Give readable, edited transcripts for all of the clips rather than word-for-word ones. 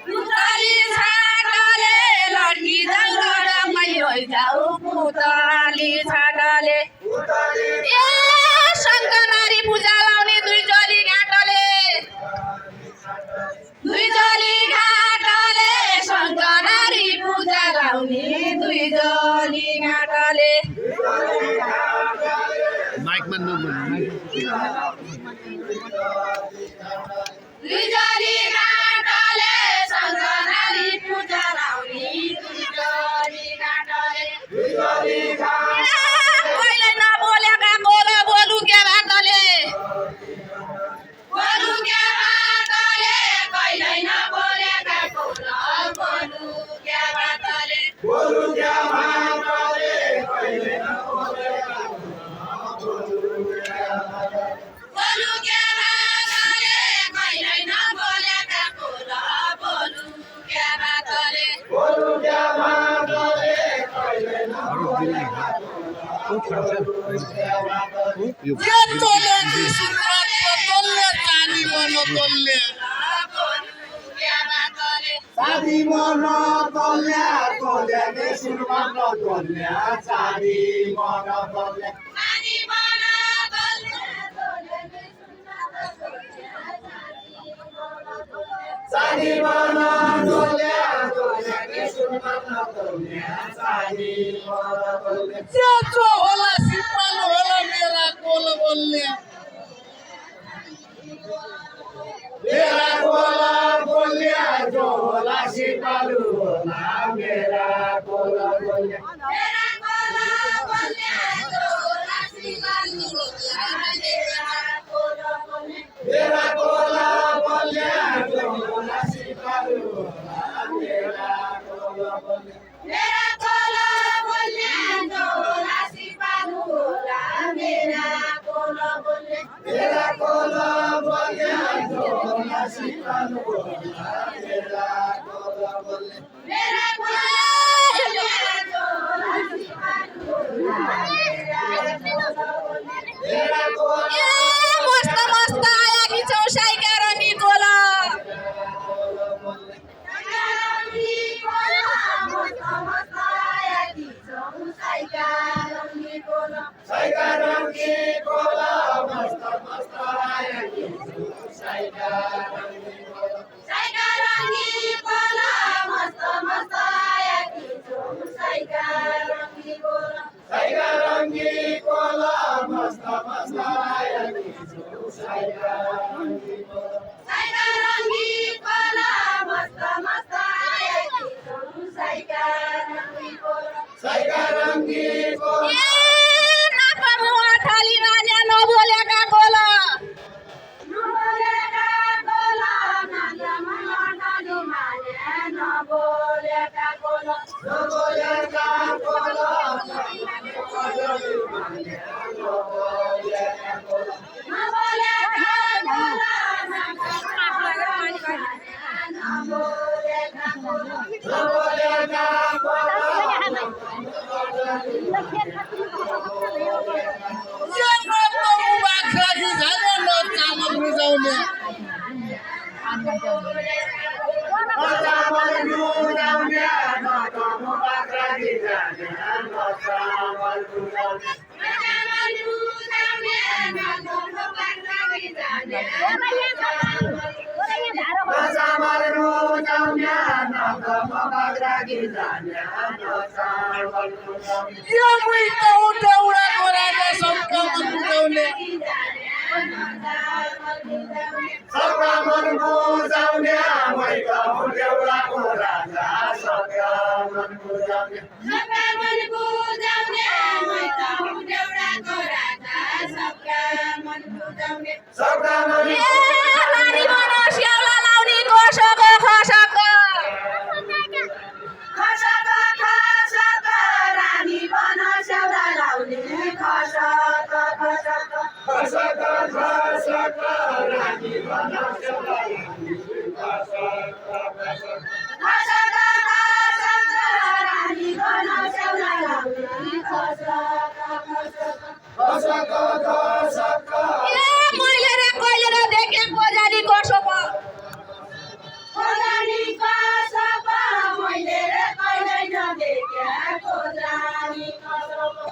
पुताली छाटले लड्की जाऊ पुताली छाटले ए शङ्कनारी पूजा लाउने दुई जोली घाटले शङ्कनारी पूजा लाउने दुई जोली घाटले दुई जोली घाटले शङ्कनारी पूजा लाउने दुई जोली घाटले कहिले नबोलेका बोलु के भातले कहिले नबोलेका बोलु के भातले जाउने यो मुइता उठाउडाको राजा सबका मन बुझाउने सबका मन बुझाउने मैका उठाउडाको राजा सबका मन बुझाउने सबका मन रानी बनो स्याउला लाउने कोसको खसको खसका खसका रानी बना सेउला खसका खसका मैले रे कहिले र देखेको जानी कोसको कोजानी का सबा मैले कहिले नदेख्या कोजानी का सबा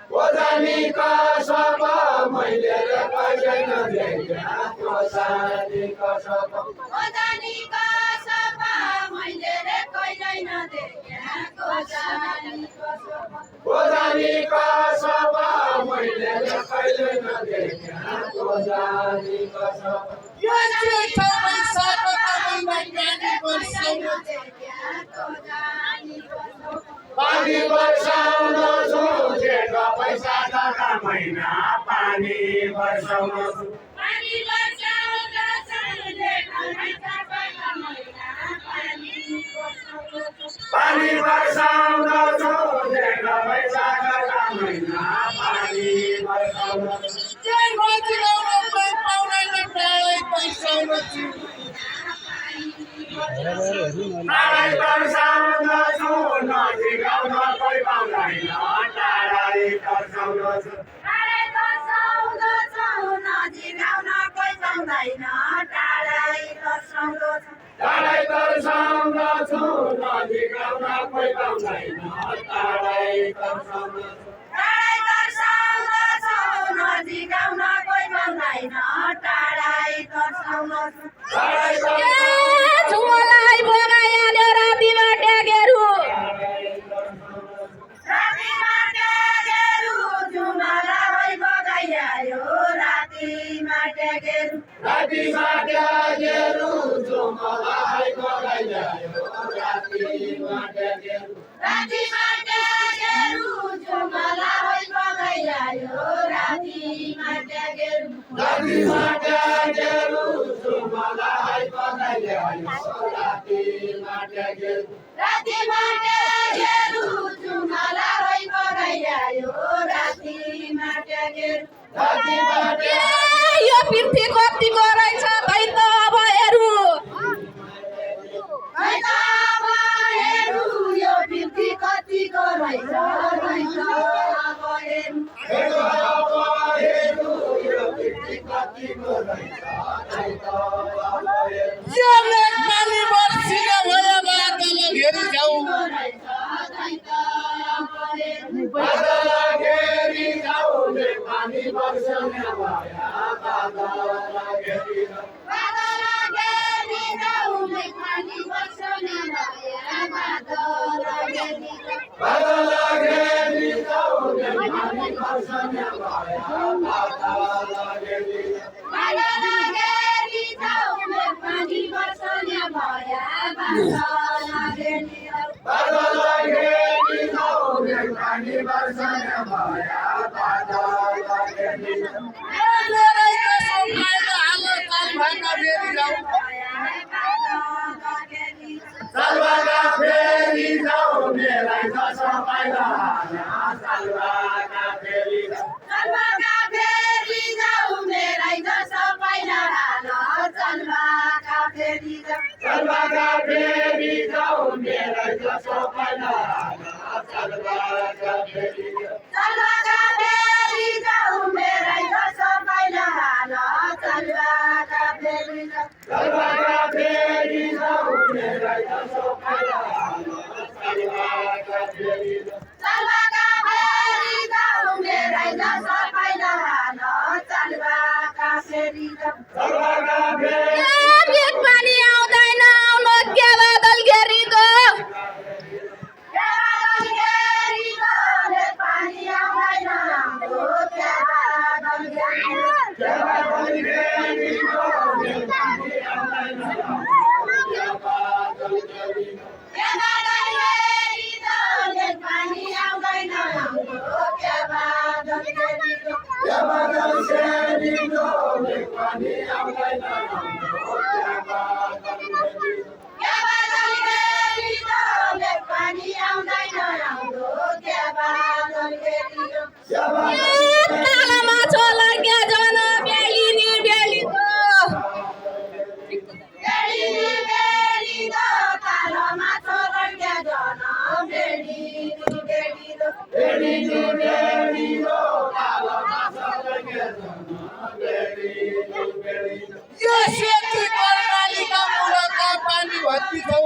कोजानी का सबा मैले कहिले नदेख्या कोजानी का सबा कोजानी का सबा मैले कहिले नदेख्या कोजानी का सबा यो चाहिँ ठाउँमा साको कमलमा ज्ञानी वर्षौँ पानी वर्षाउन छु जेठो वैशाखका महिना पानी वर्षाउन छु पानी वर्षाउन छु जेठो वैशाखका महिना पानी वर्षाउन छु जय भजिराउन कोही पाउँदैन टाढै पैसाउन छु टाढै तर्साउन छु नजिकाउन कोही पाउँदैन टाढै तर्साउन छु टाढै तर्साउन छु नजिकाउन कोही पाउँदैन टाढै तर्साउन छु टाढै झुमलाई बगाइहाल्यो रातिमा ट्यागेरू रातिमा ट्यागेरू झुमलाई बगाइहाल्यो रातिमा ट्यागेरू रातिमा ट्यागेरू झुमलाई बगाइहाल्यो रातिमा ट्यागेरू रातिमा यो पृथ्वी कतिको रहेछ खै त अब हेरौँ हेलो अब हेरौँ यो पृथ्वी कतिको रहेछ खै त अब हेरौँ यो मेघमाली वर्षिन भयो बादल घेरी जाऊ बादल घेरी जाउने पानी वर्षने भया बादल घेरी जाऊ बादल घेरी जाउने पानी वर्षने भया बादल घेरी जाऊ बादल घेरी जाउने पानी वर्षने भया बादल घेरी जाऊ मेरै कसम खाएर हालो ताल भाका फेरि जाऊ सालबाका फेरि जाऊ मेरै कसम खाएर सालबाका फेरि जाऊ Salva फेरि जाऊ चलबाका फेरि जाऊ मेरै जसो पहिला चलबाका फेरि जाऊ चलबाका फेरि जाऊ मेरै जसो पहिला चलबाका फेरि जाऊ चलबाका फेरि जाऊ मेरै जसो पहिला चलबाका फेरि जाऊ चलबाका फेरि जाऊ मेरै जसो पहिला चलबाका फेरि जाऊ चलबाका फेरि एक पानी आउँदैन आउनु के बादल घेरिको पानी आउँदैन आउनु के बादल तालामा छोलर्के जन बेलिनी बेलिको तालामा छोलर्के जन बेलिनी बेलिको यो सेती कर्णालीका मुलका पानी भर्ती छौ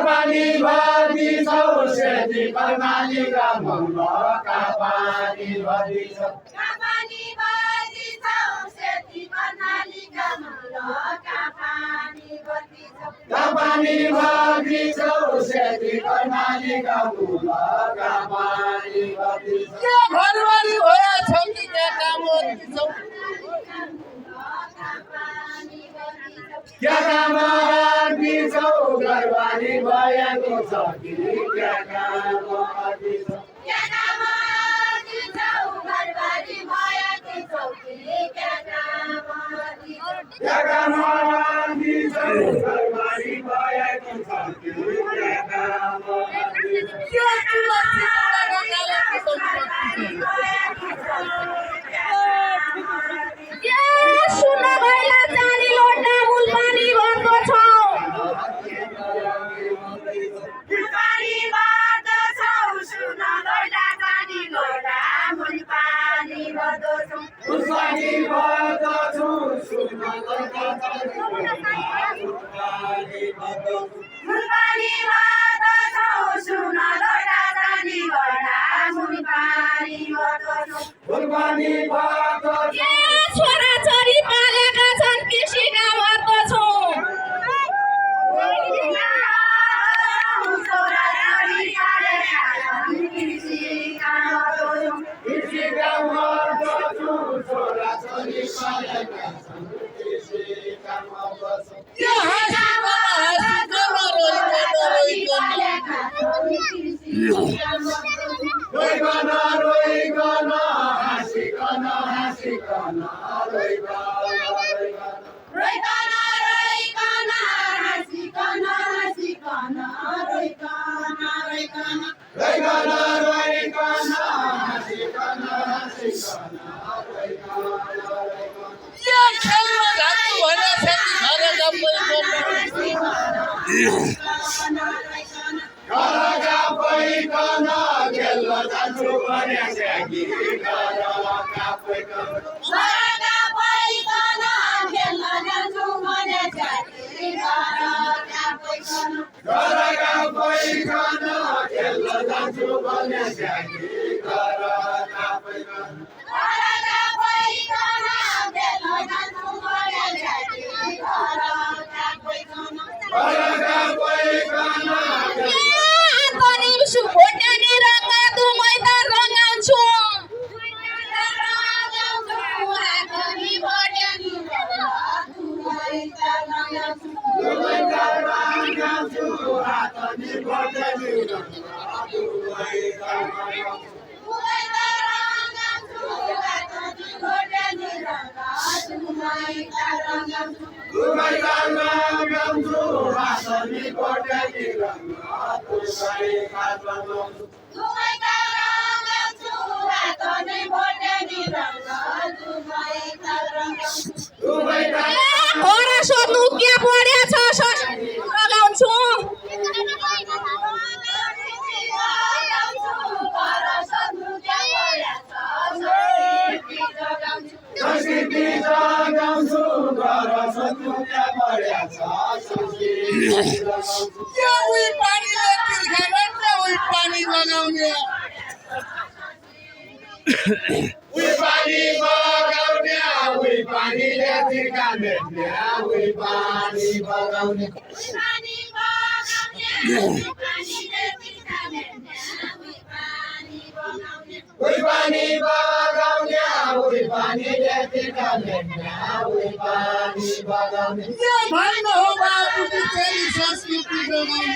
पानी भर्ती छौ सेती कर्णालीका मुलका पानी भर्ती छौ पानी भर्ती छौ सेती कर्णालीका मुलका पानी भर्ती छौ पानी भर्ती छौ सेती कर्णालीका मुलका पानी भर्ती छौ यो घरवाली भया छौ कि त्यहाँ काम गर्दै छौ क्या काम गर्दी छौ घरवाली भएको छ कि क्या काम गर्दी छौ क्या काम गर्दी छौ घरवाली भएको छौ कि क्या काम गर्दी छौ क्या काम गर्दी छौ घरवाली भएको छ कि क्या काम गर्दी छौ यो तुलसी मुलका कालकी सुन भैला चानी लोटा मूल पानी भर्दो छौ पानी भर्दो छौ सुन भैला चानी लोटा मूल पानी भर्दो छौ पानी भर्दछु सुन पानी भर्दछु मूल पानी भर्दो छौ सुन लोटा चानी लोटा मूल पानी भर्दो छौ पानी भर्दछु छोरा छोरी पालेका छन् कृषि काम गर्दछौ छोरा छोरी पालेका छन् कृषि काम गर्दछौ कृषि काम गर्दछु छोरा छोरी पालेका छन् कृषि काम गर्दछु यो हाँसिकन रोइकन रोइकन हाँसिकन हाँसिकन रोइकन रोइकन हाँसिकन हाँसिकन रोइकन रोइकन रोइकन रोइकन हाँसिकन हाँसिकन यो खेलमा झाँक्नु भने सेती घर गम्मै घरका पैकन खेल्न जान्छु भने स्याकी घरका पैकन घरका पैकन खेल्न जान्छु भने स्याकी घरका पैकन घरका पैकन खेल्न जान्छु भने स्याकी घरका पैकन घरका पैकन खेल्न जान्छु भने स्याकी घरका पैकन घरका पैकन भोटानी रङ दुमै त रङ्गाउँछु Dubai दुनिया बढ्याछ संस्कृति क्या उही पानीले तिर्खाने क्या उही पानी लगाउने उही पानी बगाउने उही पानीले तिर्खा मेट्ने उही पानी बगाउने पानी बगाउने पानीले तिर्खा मेट्ने उही पानी बगाउने उही पानीले तिर्खा मेट्ने उही पानी बगाउने यो भन्न हो बाबुकी चेली संस्कृति जोगाउने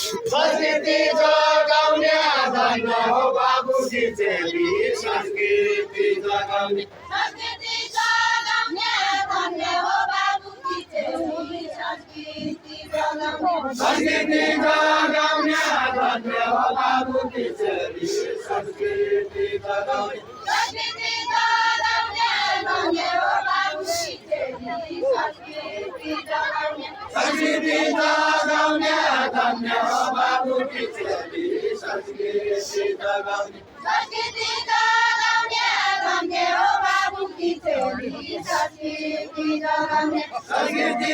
संस्कृति जगाउने धन हो बाबुकी चेली संस्कृति जगाउने संस्कृति जगाउने धन्य हो बाबुकी चेली संस्कृति जगाउने संस्कृति जगाउने धन्य हो बाबुकी चेली संस्कृति जगाउने संस्कृति जगाउने धन्य हो बाबुकी चेली संस्कृति जगाउने संस्कृति जगाउने धन्य हो बाबुकी चेली संस्कृति जगाउने संस्कृति जगाउने धन्य हो बाबुकी चेली संस्कृति जगाउने संस्कृति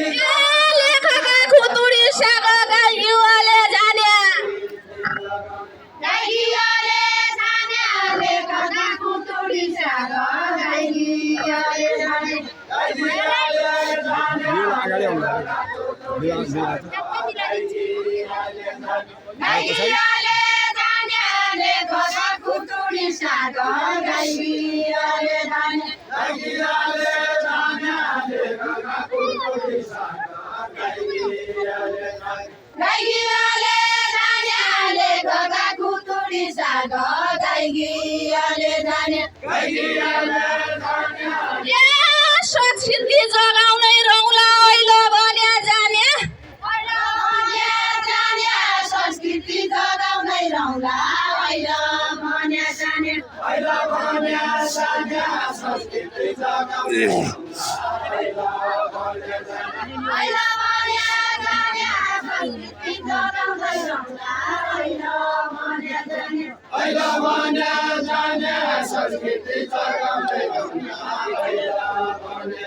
लेखका खुतुडी साग गाइयुवाले जाने गाइयुवाले जाने लेखका खुतुडी साग गाइयुवाले जाने गाइयुवाले जाने लेखका खुतुडी साग गाइयुवाले जाने गाइयाले जाने लेखका खुतुडी साग गाइयाले जाने गाइयुवाले जाने लेखका खुतुडी साग गाइयुवाले जाने गाइयाले जाने संस्कृति जगाउने रौला ऐलो भने जाने संस्कृति जगाउने रौला ऐलो भने जाने पहिला भने जाने संस्कृति जगाउने पहिला भने जाने ऐलो भने जाने संस्कृति जगाउने रौला ऐलो भने जाने पहिला भने जाने संस्कृति जगाउने पहिला भने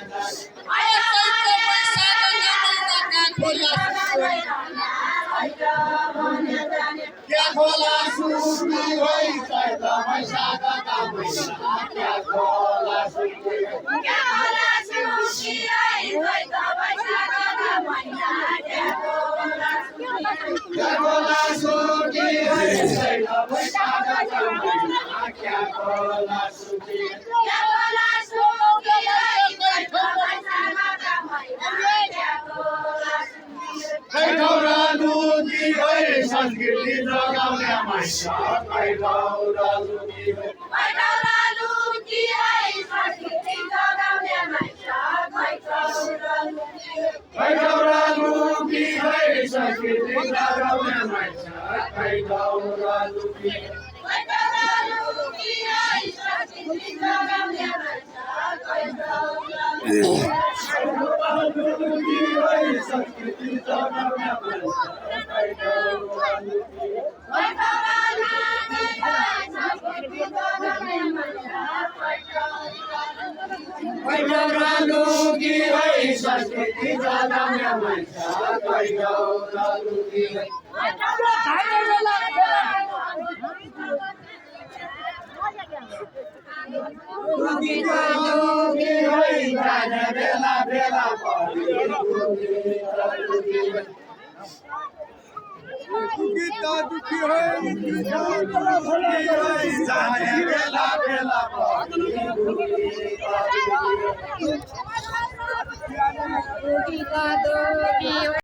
जाने क्या खोला सुकी होई चैत वैशाखका महिना क्या खोला सुकी क्या होला सुखी आई होइ त वैशाखका महिना क्या होला क्या खोला सुकी होई चैत वैशाखका महिना क्या खोला सुकी क्या होला सुखी आई होइ त वैशाखका महिना क्या होला कैठौरा लुकी होई संस्कृति जगाउने मान्छे कैठौरा लुकी होई पैठौरा लुकी आई संस्कृति जगाउने मान्छे कैठौरा लुकी होई संस्कृति जगाउने मान्छे कैठौरा लुकी पैठौरा लुकी आई संस्कृति जगाउने मान्छे लुकी होई संस्कृति जगाउने मान्छे कैठौरा लुकी पैठौरा लुकी आई संस्कृति जगाउने मान्छे कैठौरा लुकी होई संस्कृति जगाउने मान्छे कैठौरा लुकी होई लुकी होई जाने बेला बेला परी लुकी होई जाने बेला बेला परी दुखी